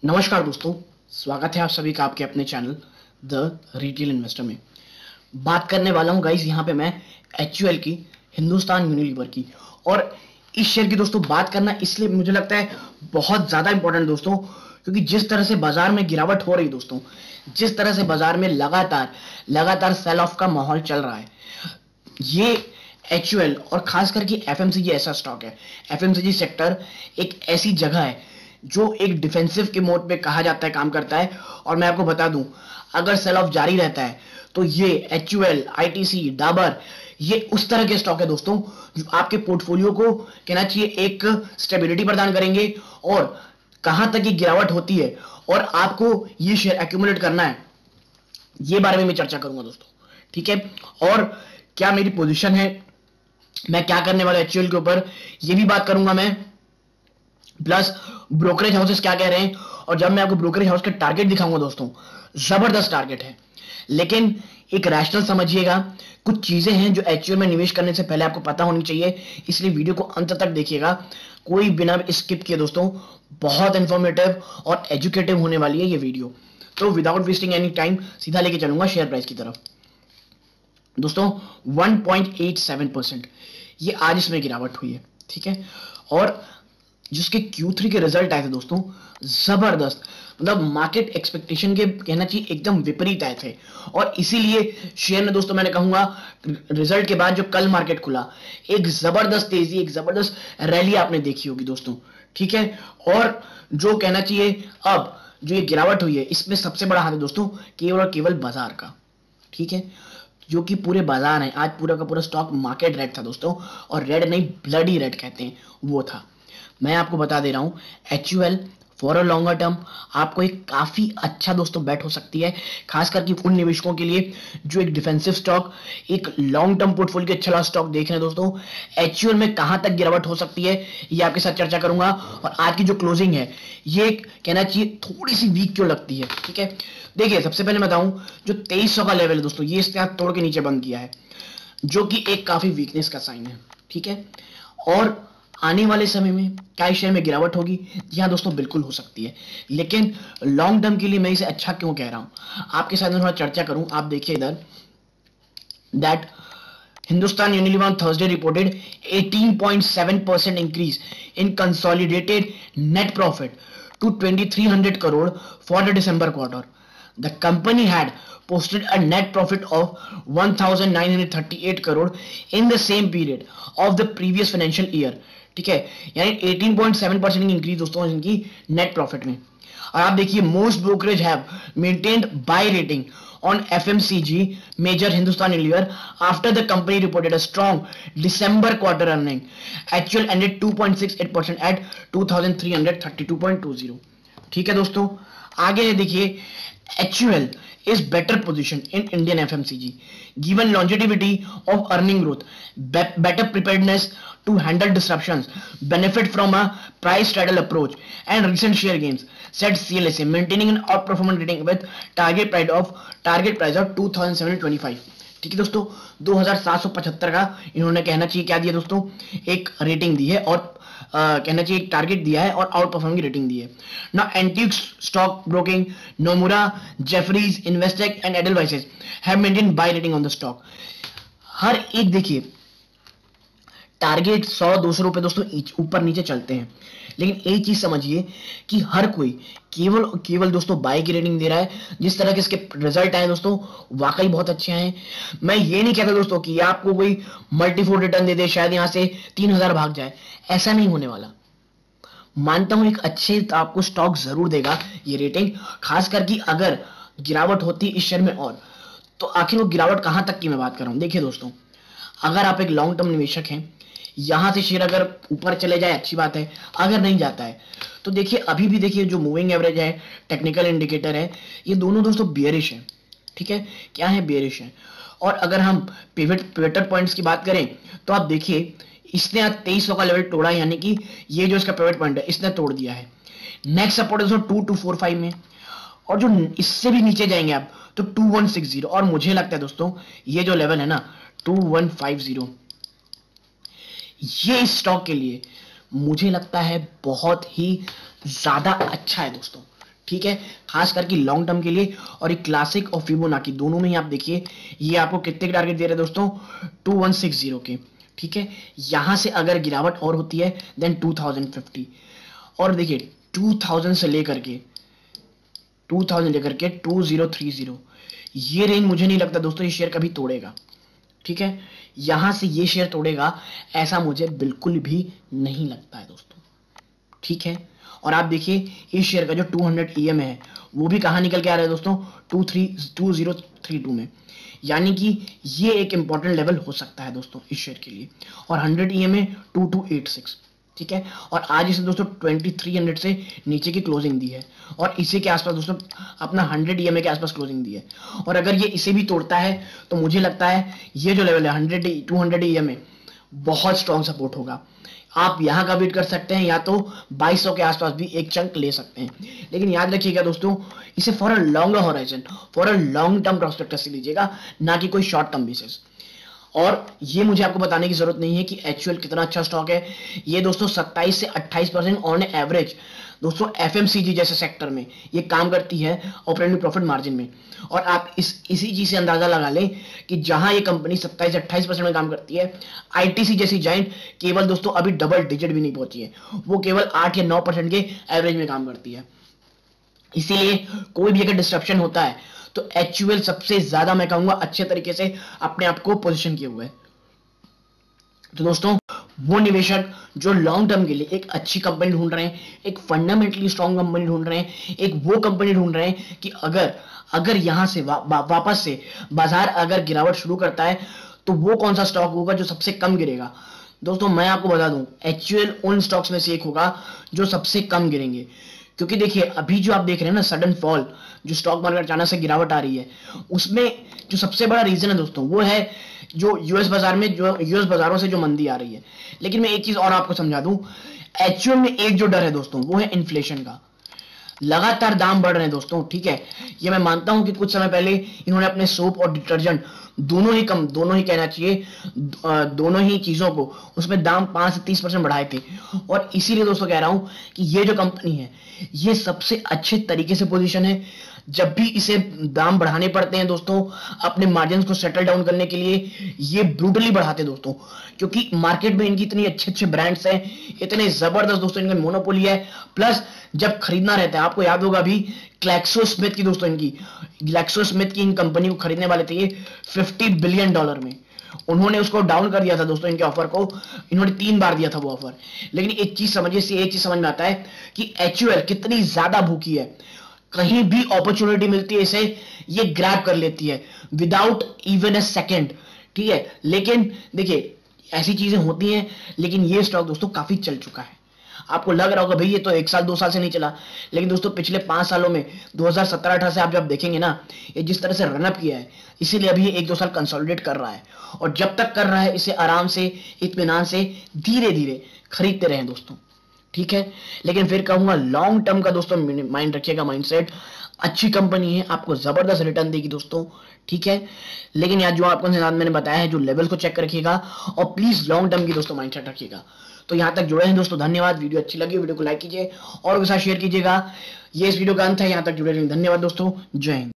नमस्कार दोस्तों, स्वागत है आप सभी का आपके अपने चैनल द रिटेल इन्वेस्टर में। बात करने वाला हूं गाइस यहाँ पे मैं एचयूएल की, हिंदुस्तान यूनिलीवर की। और इस शेयर की दोस्तों बात करना इसलिए मुझे लगता है बहुत ज्यादा इंपॉर्टेंट दोस्तों, क्योंकि जिस तरह से बाजार में गिरावट हो रही दोस्तों, जिस तरह से बाजार में लगातार सेल ऑफ का माहौल चल रहा है, ये एचयूएल और खास करके एफएमसीजी ऐसा स्टॉक है। एफएमसीजी सेक्टर एक ऐसी जगह है जो एक डिफेंसिव के मोड पे कहा जाता है काम करता है। और मैं आपको बता दूं, अगर सेल ऑफ जारी रहता है तो ये एचयूएल, आईटीसी, डाबर, ये उस तरह के स्टॉक है दोस्तों जो आपके पोर्टफोलियो को कहना चाहिए एक स्टेबिलिटी प्रदान करेंगे। और कहां तक ये गिरावट होती है और आपको ये शेयर एक्यूमुलेट करना है, ये बारे में मैं चर्चा करूंगा दोस्तों, ठीक है। और क्या मेरी पोजीशन है, मैं क्या करने वाला एचयूएल के ऊपर, ये भी बात करूंगा मैं। प्लस ब्रोकरेज हाउसेस क्या कह रहे हैं, और जब मैं आपको ब्रोकरेज हाउस के टारगेट दिखाऊंगा दोस्तों, जबरदस्त टारगेट है, लेकिन एक रैशनल समझिएगा। कुछ चीजें हैं जो एचयूएल में निवेश करने से पहले आपको पता होनी चाहिए, इसलिए वीडियो को अंत तक देखिएगा, कोई बिना स्किप किए दोस्तों। बहुत इंफॉर्मेटिव और एजुकेटिव होने वाली है ये वीडियो। तो विदाउट वेस्टिंग एनी टाइम सीधा लेके चलूंगा शेयर प्राइस की तरफ। दोस्तों 1.87% ये आज इसमें गिरावट हुई है, ठीक है। और जिसके Q3 के रिजल्ट आए थे दोस्तों, जबरदस्त, मतलब मार्केट एक्सपेक्टेशन के कहना चाहिए एकदम विपरीत आए थे। और इसीलिए शेयर में दोस्तों मैंने कहूंगा रिजल्ट के बाद जो कल मार्केट खुला, एक जबरदस्त तेजी, एक जबरदस्त रैली आपने देखी होगी दोस्तों, ठीक है। और जो कहना चाहिए अब जो ये गिरावट हुई है, इसमें सबसे बड़ा हाथ है दोस्तों केवल और केवल बाजार का, ठीक है। जो कि पूरे बाजार है, आज पूरा का पूरा स्टॉक मार्केट रेड था दोस्तों, और रेड नहीं ब्लडी रेड कहते हैं वो था। मैं आपको बता दे रहा हूं HUL for a longer term आपको एक काफी अच्छा दोस्तों बेट हो सकती है, खास करके उन निवेशकों के लिए जो एक डिफेंसिव स्टॉक, एक लॉन्ग टर्म पोर्टफोलियो के अच्छा स्टॉक देख रहे हैं दोस्तों। एचयूएल में कहां तक गिरावट हो सकती है ये आपके साथ चर्चा करूंगा। और आज की जो क्लोजिंग है ये कहना चाहिए थोड़ी सी वीक क्यों लगती है, ठीक है। देखिए सबसे पहले बताऊं, जो 2300 का लेवल है दोस्तों, ये इसने तोड़ के नीचे बंद किया है, जो कि एक काफी वीकनेस का साइन है, ठीक है। और आने वाले समय में क्या शेयर में गिरावट होगी? जी हाँ दोस्तों, बिल्कुल हो सकती है, लेकिन लॉन्ग टर्म के लिए मैं इसे अच्छा क्यों कह रहा हूं आपके साथ में थोड़ा चर्चा करूं। आप देखिए इधर that Hindustan Unilever on Thursday reported 18.7% increase in consolidated net profit to 2,300 crore for the December quarter. The company had posted a net profit of 1,938 crore in the same period of the previous financial year. ठीक है, यानी 18.7% की increase दोस्तों इनकी net profit में। और आप देखिए most brokerage have maintained buy rating on FMCG major Hindustan Unilever after the company reported a strong December quarter earning. Actual ended 2.68% at 2,332.20. ठीक है दोस्तों, आगे देखिए HUL is better position in Indian FMCG given longevity of earning growth, better preparedness to handle disruptions, benefit from a price straddle approach and recent share gains, said CLSA, maintaining an outperformance rating with target price of 2,725. ठीक है दोस्तों, 2,775 का इन्होंने कहना चाहिए क्या दिया दोस्तों, एक रेटिंग दी है, और कहना चाहिए एक टारगेट दिया है और आउट परफॉर्म की रेटिंग दी है ना। Antique Stock Broking, Nomura, Jefferies, Investec and Edelweiss have maintained buy rating on the stock. हर एक देखिए टारगेट 100-200 रुपए दोस्तों ऊपर नीचे चलते हैं, लेकिन एक चीज समझिए कि हर कोई केवल दोस्तों बाय की रेटिंग दे रहा है। जिस तरह के इसके रिजल्ट आए दोस्तों वाकई बहुत अच्छे हैं। मैं ये नहीं कहता दोस्तों कि आपको कोई मल्टीफोल्ड रिटर्न दे दे, शायद यहां से 3,000 भाग जाए, ऐसा नहीं होने वाला। मानता हूं एक अच्छे आपको स्टॉक जरूर देगा ये रेटिंग, खास करके अगर गिरावट होती इस शेयर में और, तो आखिर वो गिरावट कहां तक की मैं बात कर रहा हूं। देखिए दोस्तों, अगर आप एक लॉन्ग टर्म निवेशक हैं, यहां से शेयर अगर ऊपर चले जाए अच्छी बात है, अगर नहीं जाता है तो देखिए अभी भी देखिए जो मूविंग एवरेज है, टेक्निकल इंडिकेटर है, ये दोनों दोस्तों बियरिश है, ठीक है। क्या है? बियरिश है। और अगर हम पिवट पॉइंट्स की बात करें तो आप देखिए इसने आज 2300 का लेवल तोड़ा, यानी कि ये जो इसका पिवट पॉइंट है इसने तोड़ दिया है। नेक्स्ट सपोर्ट है 2245 में, और जो इससे भी नीचे जाएंगे आप तो 2160, और मुझे लगता है दोस्तों ये जो लेवल है ना 2150, ये स्टॉक के लिए मुझे लगता है बहुत ही ज्यादा अच्छा है दोस्तों, ठीक है, खास करके लॉन्ग टर्म के लिए। और ये क्लासिक और फिबोनाची दोनों में ही आप देखिए ये आपको कितने के टारगेट दे रहे हैं दोस्तों, 2160 के। ठीक है, यहां से अगर गिरावट और होती है देन 2050, और देखिए 2000 से लेकर के 2030, ये रेंज मुझे नहीं लगता दोस्तों ये शेयर कभी तोड़ेगा। ठीक है, यहां से ये शेयर तोड़ेगा ऐसा मुझे बिल्कुल भी नहीं लगता है दोस्तों। ठीक है, और आप देखिए इस शेयर का जो 200 EM है वो भी कहां निकल के आ रहा है दोस्तों, 2032 में, यानी कि ये एक इंपॉर्टेंट लेवल हो सकता है दोस्तों इस शेयर के लिए। और 100 EM है 2286। ठीक है, और आज इसे दोस्तों 2300 से नीचे की क्लोजिंग दी है, और इसी के आसपास दोस्तों अपना 100 EMA के आसपास क्लोजिंग दी है। और अगर ये इसे भी तोड़ता है तो मुझे लगता है ये जो लेवल है 200 EMA बहुत स्ट्रॉन्ग सपोर्ट होगा। आप यहाँ का वेट कर सकते हैं, या तो 2200 के आसपास भी एक चंक ले सकते हैं। लेकिन याद रखिएगा दोस्तों, इसे for a longer horizon, for a long term prospectus से लीजिएगा, ना कि कोई शॉर्ट टर्म बेसिस। और ये मुझे आपको बताने की जरूरत नहीं है कि HUL कितना अच्छा स्टॉक है। ये दोस्तों 27 से 28% ऑन एवरेज दोस्तों FMCG जैसे सेक्टर में ये काम करती है ऑपरेटिंग प्रॉफिट मार्जिन में। और आप इसी चीज से अंदाजा लगा लें कि जहां ये कंपनी 27 से 28% में काम करती है, ITC जैसी जाइंट केवल दोस्तों अभी डबल डिजिट भी नहीं पहुंची है, वो केवल 8 या 9% के एवरेज में काम करती है। इसीलिए कोई भी अगर डिस्ट्रप्शन होता है तो HUL सबसे ज्यादा मैं कहूंगा अच्छे तरीके से अपने आप को पोजीशन किए हुए है। तो दोस्तों वो निवेशक जो लॉन्ग टर्म के लिए एक अच्छी कंपनी ढूंढ रहे हैं, एक फंडामेंटली स्ट्रॉन्ग कंपनी ढूंढ रहे हैं, एक वो कंपनी ढूंढ रहे हैं कि अगर यहां से वापस से बाजार अगर गिरावट शुरू करता है तो वो कौन सा स्टॉक होगा जो सबसे कम गिरेगा। दोस्तों मैं आपको बता दूं HUL उन स्टॉक्स में से एक होगा जो सबसे कम गिरेंगे। क्योंकि देखिए अभी जो आप देख रहे हैं ना सडन फॉल, जो स्टॉक मार्केट अचानक से गिरावट आ रही है, उसमें जो सबसे बड़ा रीजन है दोस्तों वो है जो यूएस बाजार में, जो यूएस बाजारों से जो मंदी आ रही है। लेकिन मैं एक चीज और आपको समझा दूं, HUL में एक जो डर है दोस्तों वो है इन्फ्लेशन का। लगातार दाम बढ़ रहे हैं दोस्तों। ठीक है, ये मैं मानता हूं कि कुछ समय पहले इन्होंने अपने सोप और डिटर्जेंट दोनों ही कहना चाहिए, दोनों ही चीजों को उसमें दाम 5 से 30% बढ़ाए थे। और इसीलिए दोस्तों कह रहा हूं कि ये जो कंपनी है ये सबसे अच्छे तरीके से पोजीशन है। जब भी इसे दाम बढ़ाने पड़ते हैं दोस्तों अपने मार्जिन को सेटल डाउन करने के लिए, ये ब्रूटली बढ़ाते हैं दोस्तों, क्योंकि मार्केट में इनकी इतनी अच्छे ब्रांड्स हैं, इतने जबरदस्त दोस्तों इनका मोनोपोली है। प्लस जब खरीदना रहता है, आपको याद होगा अभी ग्लैक्सोस्मिथ की दोस्तों इन कंपनी को खरीदने वाले थे ये $50 बिलियन में। उन्होंने उसको डाउन कर दिया था दोस्तों, इनके ऑफर को इन्होंने 3 बार दिया था वो ऑफर। लेकिन एक चीज समझ में आता है कि HUL कितनी ज्यादा भूखी है, कहीं भी अपॉर्चुनिटी मिलती है इसे ये ग्रैब कर लेती है विदाउट इवन अ सेकंड। ठीक है, लेकिन देखिए ऐसी चीजें होती हैं, लेकिन ये स्टॉक दोस्तों काफी चल चुका है। आपको लग रहा होगा भाई ये तो 1 साल 2 साल से नहीं चला, लेकिन दोस्तों पिछले 5 सालों में 2017-18 से आप जब देखेंगे ना, ये जिस तरह से रनअप किया है, इसीलिए अभी 1-2 साल कंसोलिडेट कर रहा है। और जब तक कर रहा है इसे आराम से, इत्मीनान से, धीरे धीरे खरीदते रहें दोस्तों। ठीक है, लेकिन फिर कहूंगा लॉन्ग टर्म का दोस्तों माइंड रखिएगा, माइंडसेट। अच्छी कंपनी है, आपको जबरदस्त रिटर्न देगी दोस्तों। ठीक है, लेकिन यार जो आपको मैंने बताया है, जो लेवल को चेक कर रखिएगा, और प्लीज लॉन्ग टर्म की दोस्तों माइंडसेट रखिएगा। तो यहां तक जुड़े हैं दोस्तों, धन्यवाद। वीडियो अच्छी लगी वीडियो को लाइक कीजिए और उसके साथ शेयर कीजिएगा। ये इस वीडियो का अंत है, यहां तक जुड़े रहिए। धन्यवाद दोस्तों, जय हिंद।